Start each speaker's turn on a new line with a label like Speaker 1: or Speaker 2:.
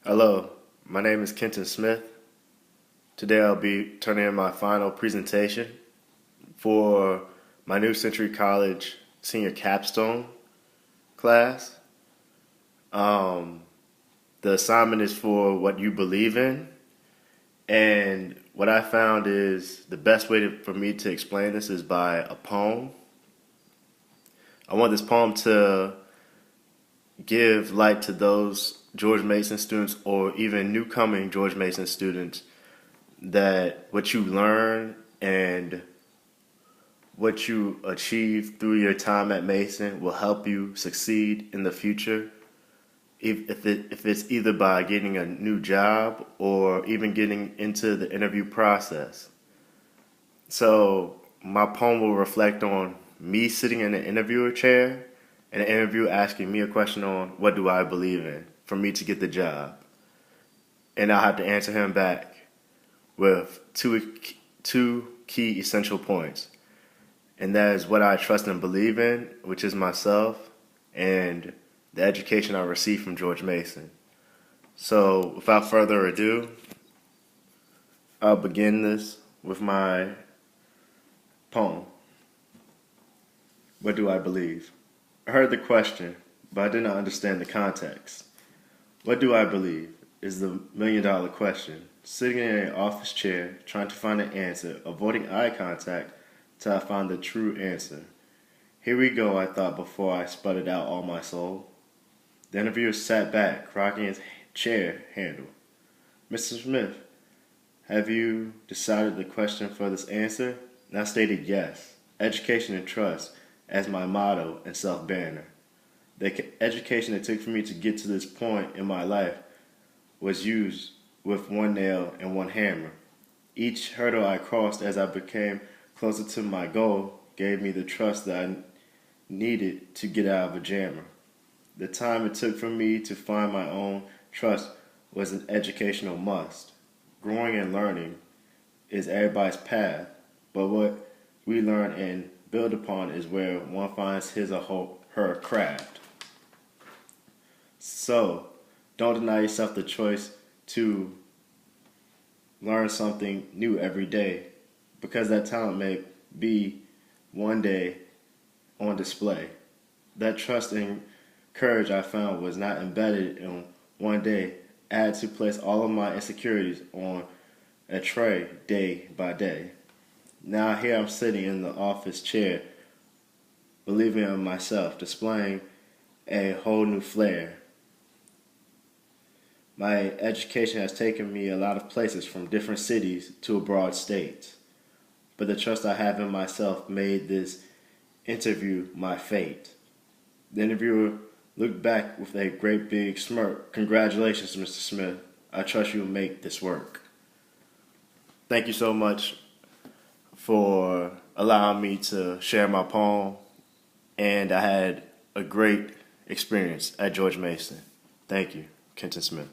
Speaker 1: Hello, my name is Kenton Smith. Today I'll be turning in my final presentation for my New Century College senior capstone class. Um, the assignment is for what you believe in, and what I found is the best way for me to explain this is by a poem. I want this poem to give light to those George Mason students or even newcoming George Mason students that what you learn and what you achieve through your time at Mason will help you succeed in the future. If it's either by getting a new job or even getting into the interview process. So my poem will reflect on me sitting in an interviewer chair and an interviewer asking me a question on what do I believe in for me to get the job. And I'll have to answer him back with two key essential points. And that is what I trust and believe in, which is myself, and the education I received from George Mason. So without further ado, I'll begin this with my poem. What do I believe? I heard the question, but I did not understand the context. What do I believe is the million-dollar question. Sitting in an office chair, trying to find an answer, avoiding eye contact till I found the true answer. Here we go, I thought before I sputtered out all my soul. The interviewer sat back, rocking his chair handle. Mr. Smith, have you decided the question for this answer? And I stated yes. Education and trust as my motto and self-banner. The education it took for me to get to this point in my life was used with one nail and one hammer. Each hurdle I crossed as I became closer to my goal gave me the trust that I needed to get out of a jammer. The time it took for me to find my own trust was an educational must. Growing and learning is everybody's path, but what we learn and build upon is where one finds his or her craft. So, don't deny yourself the choice to learn something new every day, because that talent may be one day on display. That trust and courage I found was not embedded in one day. I had to place all of my insecurities on a tray day by day. Now here I'm sitting in the office chair, believing in myself, displaying a whole new flair. My education has taken me a lot of places, from different cities to abroad states. But the trust I have in myself made this interview my fate. The interviewer looked back with a great big smirk. Congratulations, Mr. Smith. I trust you will make this work. Thank you so much for allowing me to share my poem, and I had a great experience at George Mason. Thank you, Kenton Smith.